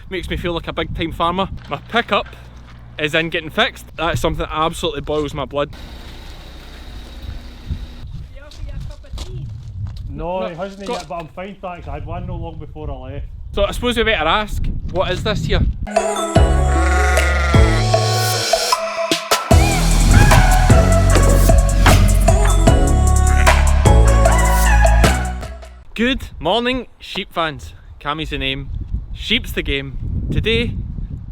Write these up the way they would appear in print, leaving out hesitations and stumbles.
Makes me feel like a big time farmer. My pickup is in getting fixed. That's something that absolutely boils my blood. You offer you a cup of tea? No, he hasn't yet, but I'm fine thanks. I had one no long before I left. So I suppose we better ask, what is this here? Good morning, sheep fans. Cammie's the name, sheep's the game. Today,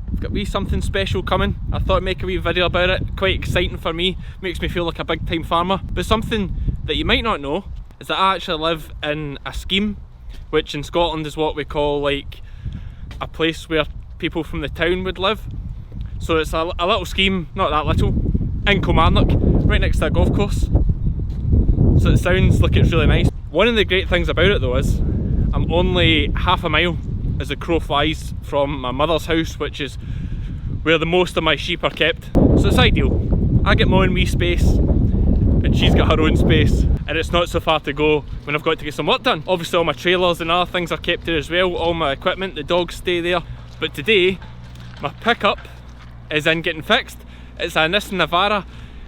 I've got something special coming. I thought I'd make a wee video about it. Quite exciting for me. Makes me feel like a big time farmer. But something that you might not know is that I actually live in a scheme, which in Scotland is what we call like a place where people from the town would live. So it's a little scheme, not that little, in Kilmarnock, right next to a golf course. So it sounds like it's really nice. One of the great things about it though is I'm only half a mile as the crow flies from my mother's house, which is where the most of my sheep are kept. So it's ideal. I get my own wee space and she's got her own space, and it's not so far to go when I've got to get some work done. Obviously all my trailers and other things are kept there as well, all my equipment, the dogs stay there. But today my pickup is in getting fixed. It's a Nissan Navara.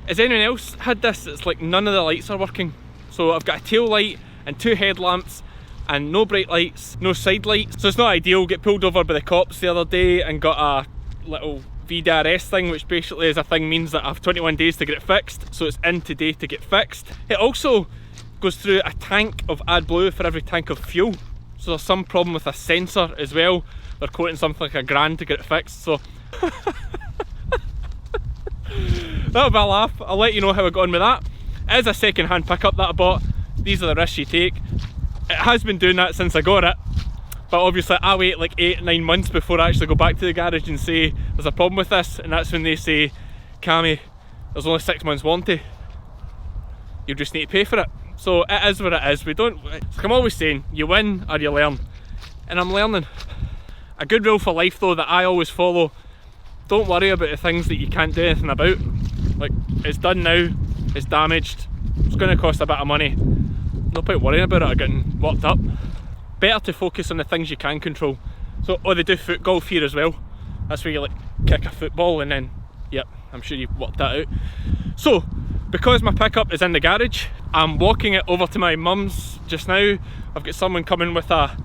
Has anyone else had this? It's like none of the lights are working. So I've got a tail light and two headlamps and no bright lights, no side lights. So it's not ideal. Get pulled over by the cops the other day and got a little VDRS thing, which basically is a thing means that I have 21 days to get it fixed. So it's in today to get fixed. It also goes through a tank of AdBlue for every tank of fuel. So there's some problem with a sensor as well. They're quoting something like £1,000 to get it fixed. So that'll be a laugh. I'll let you know how I got on with that. It is a second hand pickup that I bought. These are the risks you take. It has been doing that since I got it, but obviously I wait like 8-9 months before I actually go back to the garage and say there's a problem with this, and that's when they say, Cammie, there's only 6 months warranty, you just need to pay for it. So it is what it is. We don't, like I'm always saying, you win or you learn, and I'm learning. A good rule for life though that I always follow: don't worry about the things that you can't do anything about. Like, it's done now, it's damaged, it's going to cost a bit of money. No point worrying about it or getting worked up. Better to focus on the things you can control. So, they do foot golf here as well. That's where you like kick a football and then, yep, I'm sure you've worked that out. So, because my pickup is in the garage, I'm walking it over to my mum's just now. I've got someone coming with a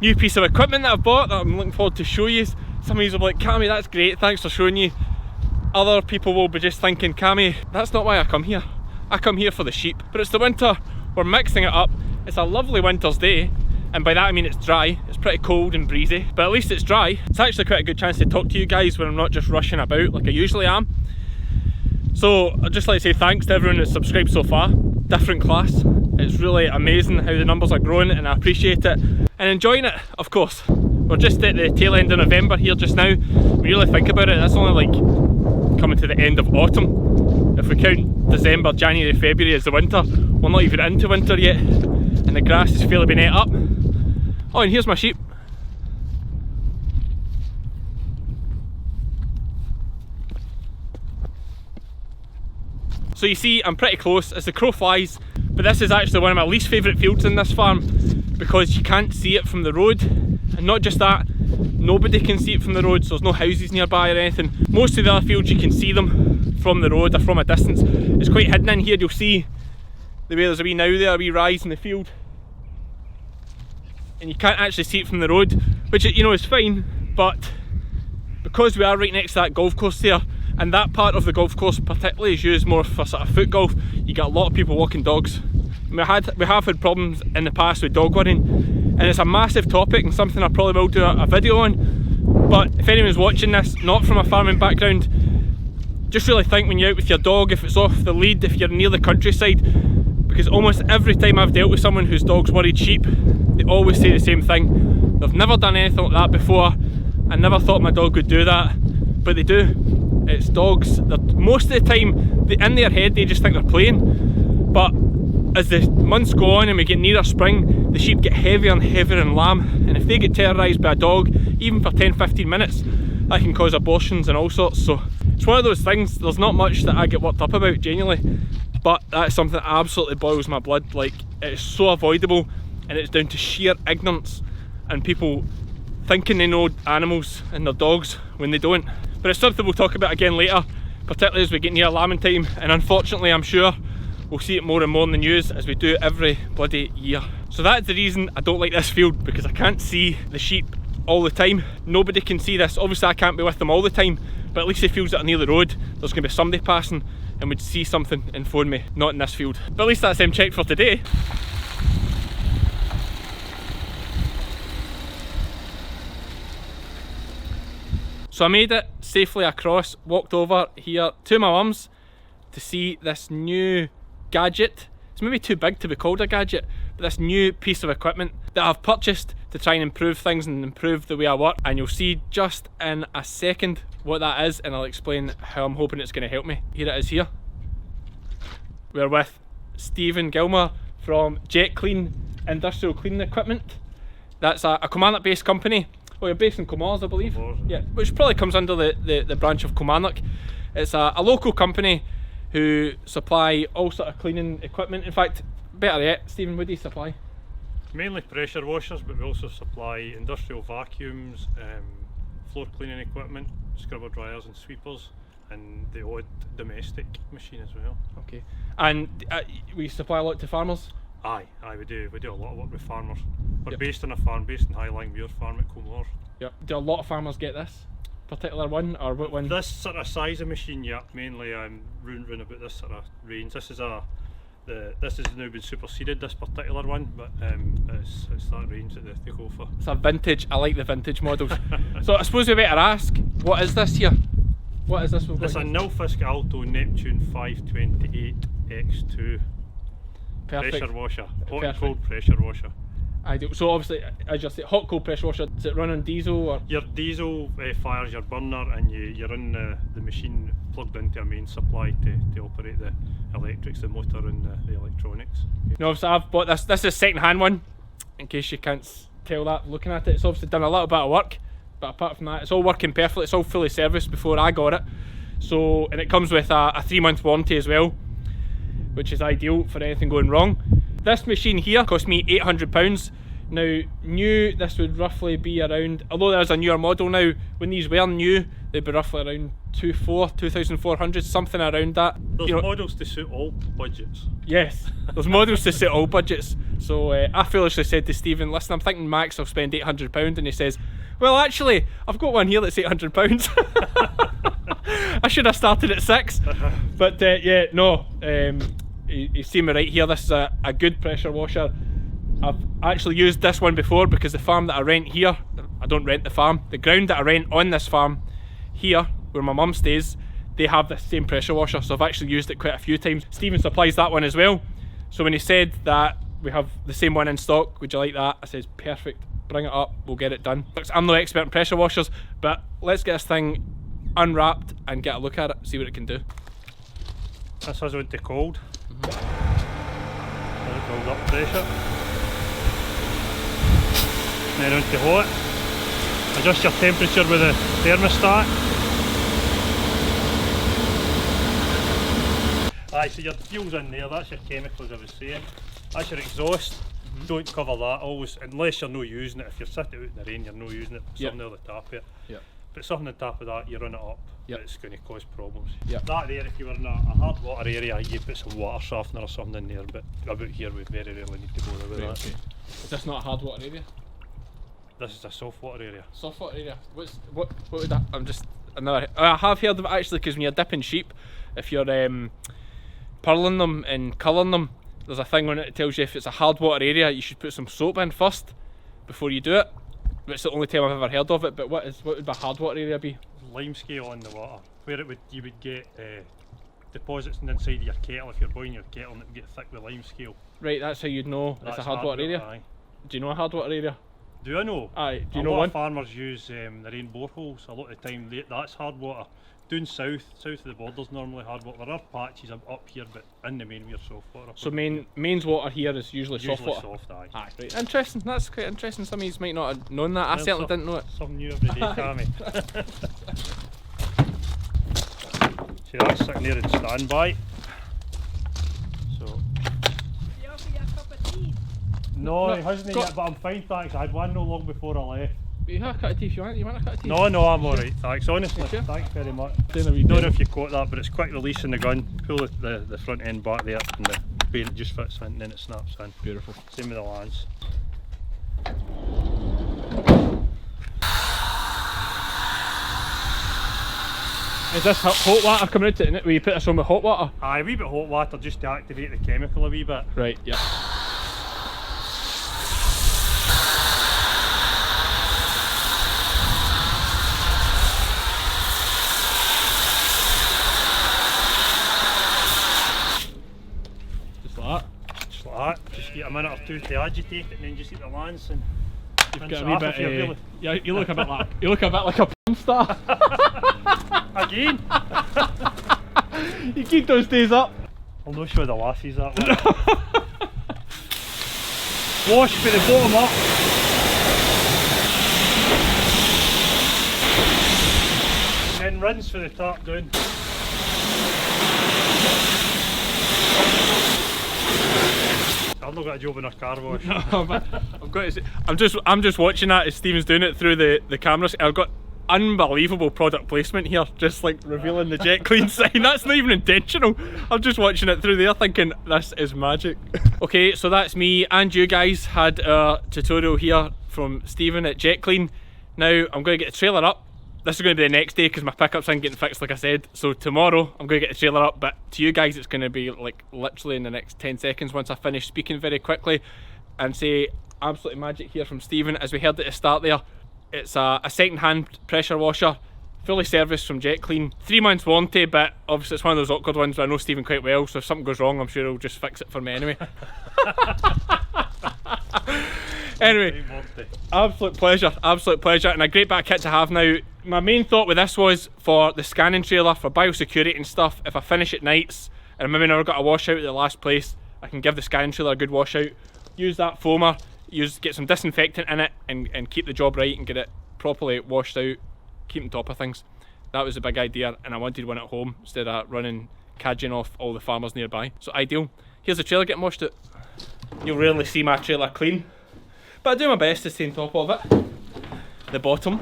new piece of equipment that I've bought that I'm looking forward to show you. Some of you will be like, Cammie, that's great, thanks for showing you. Other people will be just thinking, Cammie, that's not why I come here. I come here for the sheep. But it's the winter, we're mixing it up. It's a lovely winter's day, and by that I mean it's dry. It's pretty cold and breezy, but at least it's dry. It's actually quite a good chance to talk to you guys when I'm not just rushing about like I usually am. So I'd just like to say thanks to everyone that's subscribed so far. Different class. It's really amazing how the numbers are growing, and I appreciate it. And enjoying it, of course. We're just at the tail end of November here just now. When you really think about it, that's only like coming to the end of autumn. If we count December, January, February as the winter, we're not even into winter yet, and the grass is fairly been ate up. Oh, and here's my sheep. So you see, I'm pretty close as the crow flies, but this is actually one of my least favourite fields in this farm because you can't see it from the road, and not just that, nobody can see it from the road, so there's no houses nearby or anything. Most of the other fields you can see them from the road or from a distance. It's quite hidden in here. You'll see the way there's a wee now there, a wee rise in the field, and you can't actually see it from the road, which, you know, is fine, but because we are right next to that golf course there, and that part of the golf course particularly is used more for sort of foot golf, you get a lot of people walking dogs. We have had problems in the past with dog worrying, and it's a massive topic and something I probably will do a video on. But if anyone's watching this not from a farming background, just really think when you're out with your dog, if it's off the lead, if you're near the countryside, because almost every time I've dealt with someone whose dog's worried sheep, they always say the same thing. They've never done anything like that before. I never thought my dog would do that, but they do. It's dogs, most of the time, in their head they just think they're playing, but as the months go on and we get nearer spring, the sheep get heavier and heavier and lamb, and if they get terrorised by a dog, even for 10-15 minutes, that can cause abortions and all sorts. So it's one of those things, there's not much that I get worked up about genuinely, but that's something that absolutely boils my blood. Like, it's so avoidable, and it's down to sheer ignorance and people thinking they know animals and their dogs when they don't. But it's something we'll talk about again later, particularly as we get near lambing time, and unfortunately I'm sure we'll see it more and more in the news as we do every bloody year. So that's the reason I don't like this field, because I can't see the sheep all the time. Nobody can see this. Obviously I can't be with them all the time, but at least the fields that are near the road, there's going to be somebody passing and would see something and phone me. Not in this field. But at least that's them checked for today. So I made it safely across, walked over here to my mum's to see this new gadget. It's maybe too big to be called a gadget, but this new piece of equipment that I've purchased to try and improve things and improve the way I work. And you'll see just in a second what that is, and I'll explain how I'm hoping it's going to help me. Here it is here. We're with Stephen Gilmer from Jet Clean Industrial Cleaning Equipment. That's a Kilmarnock based company. Well, you're based in Kilmarnock, I believe. Yeah, which probably comes under the branch of Kilmarnock. It's a local company who supply all sort of cleaning equipment. In fact, better yet, Stephen, what do you supply? Mainly pressure washers, but we also supply industrial vacuums, floor cleaning equipment, scrubber dryers and sweepers, and the odd domestic machine as well. Okay. And we supply a lot to farmers? Aye, we do a lot of work with farmers. We're Yep. based on a farm, based in Highline Muir Farm at Comlore. Yep. Do a lot of farmers get this particular one, or what one? This sort of size of machine, yeah, mainly round about this sort of range. This has now been superseded, this particular one, but it's that range that they go for. It's a vintage, I like the vintage models. So I suppose we better ask, what is this here? What is this we've got It's a here? Nilfisk Alto Neptune 528 X2 Perfect. pressure washer, hot Perfect. and cold pressure washer. Ideal. So obviously, as you say, hot cold pressure washer, does it run on diesel or? Your diesel fires your burner, and you run the machine plugged into a main supply to operate the electrics, the motor and the electronics. No, obviously I've bought this. This is a second-hand one, in case you can't tell that looking at it. It's obviously done a little bit of work, but apart from that, it's all working perfectly. It's all fully serviced before I got it. So, and it comes with a 3-month warranty as well, which is ideal for anything going wrong. This machine here cost me £800. Now, new, this would roughly be around, although there's a newer model now, when these were new, they'd be roughly around 2,400, something around that. There's You know, models to suit all budgets. yes, there's models to suit all budgets. So I foolishly said to Stephen, listen, I'm thinking max I'll spend £800, and he says, well actually, I've got one here that's £800. I should have started at 6, but yeah, no, you see me right here, this is a good pressure washer. I've actually used this one before because the farm that I rent here, I don't rent the farm, the ground that I rent on this farm here, where my mum stays, they have the same pressure washer, so I've actually used it quite a few times. Stephen supplies that one as well, so when he said that we have the same one in stock, would you like that? I says, perfect, bring it up, we'll get it done. I'm no expert in pressure washers, but let's get this thing unwrapped and get a look at it, see what it can do. This has went to cold. Build up pressure. Then on to hot. Adjust your temperature with the thermostat. Aye, so your fuel's in there, that's your chemicals I was saying. That's your exhaust. Don't cover that always, unless you're not using it. If you're sitting out in the rain, you're not using it. Something on the top of it. But something on top of that, you run it up, it's going to cause problems. That there, if you were in a hard water area, you put some water softener or something in there, but about here we very rarely need to bother with that. Okay. Is this not a hard water area? This is a soft water area. Soft water area. What would that? I'm just another. I have heard of it actually, because when you're dipping sheep, if you're purling them and culling them, there's a thing on it that tells you if it's a hard water area, you should put some soap in first before you do it. It's the only time I've ever heard of it. But what would a hard water area be? Lime scale in the water, where you would get deposits inside of your kettle. If you're boiling your kettle, and it would get thick with lime scale. Right, that's how you'd know it's a hard water area. Aye. Do you know a hard water area? Do I know? Aye. Do you a know lot one? of farmers use their own boreholes. A lot of the time, that's hard water. Down south of the borders normally hard water. There are patches up here, but in the main we're soft water. So mains water here is usually soft water. Soft, aye. Aye, right. Interesting. That's quite interesting. Some of you might not have known that. I certainly didn't know it. Something new every day, Cammy. See, that's sitting there in standby. So. You offer you a cup of tea? No, No, he hasn't got- yet, but I'm fine, thanks. I had one no long before I left. You have a cut of tea if you want. You want a cut of tea? No, no, I'm alright, thanks. Honestly, Sure? thanks very much. Doing a wee Don't know demo. if you caught that, but it's quick release in the gun. Pull the front end back there, and the bearing just fits in, and then it snaps in. Beautiful. Same with the lance. Is this hot water coming out in it? Will you put this on with hot water? Aye, a wee bit of hot water just to activate the chemical a wee bit. Right, yeah. Just like that. Just like that. Just get a minute or two to agitate it, and then just hit the lance and You've rinse got it a wee off bit. if you're really... Yeah, you look a bit like a porn star. Again? You keep those days up. I'll no show the lassies that one. Wash for the bottom up. And then rinse for the top down. I've not got a job in a car wash. I'm just watching that as Stephen's doing it through the cameras. I've got unbelievable product placement here, just like revealing the Jet Clean sign. That's not even intentional. I'm just watching it through there thinking this is magic. Okay, so that's me and you guys had a tutorial here from Stephen at Jet Clean. Now I'm going to get the trailer up. This is going to be the next day because my pickups aren't getting fixed like I said. So tomorrow I'm going to get the trailer up, but to you guys it's going to be like literally in the next 10 seconds once I finish speaking very quickly and say absolutely magic here from Stephen. As we heard at the start there, it's a second-hand pressure washer, fully serviced from Jet Clean. 3 months warranty, but obviously it's one of those awkward ones where I know Stephen quite well, so if something goes wrong I'm sure he'll just fix it for me anyway. Anyway, absolute pleasure, and a great back kit to have now. My main thought with this was for the scanning trailer, for biosecurity and stuff. If I finish at nights and maybe never got a washout at the last place, I can give the scanning trailer a good washout, use that foamer, get some disinfectant in it and keep the job right and get it properly washed out, keep on top of things. That was a big idea, and I wanted one at home instead of running cadging off all the farmers nearby. So ideal. Here's the trailer getting washed out. You'll rarely see my trailer clean, but I do my best to stay on top of it. The bottom.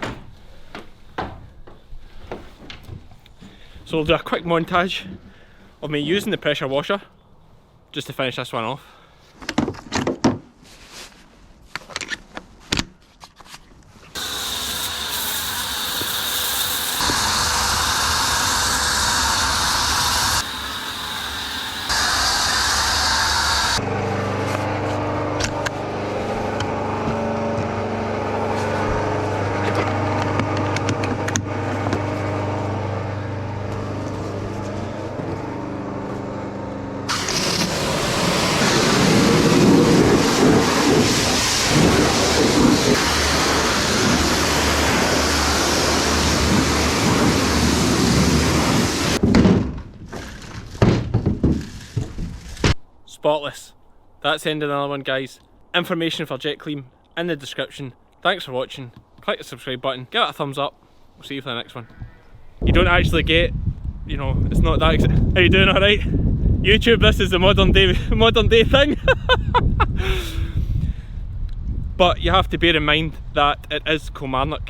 So we'll do a quick montage of me using the pressure washer just to finish this one off. Spotless. That's the end of another one, guys. Information for Jet Clean in the description. Thanks for watching. Click the subscribe button, give it a thumbs up. We'll see you for the next one. You don't actually get, you know, it's not that exciting. How you doing, alright? YouTube, this is the modern day thing. But you have to bear in mind that it is Kilmarnock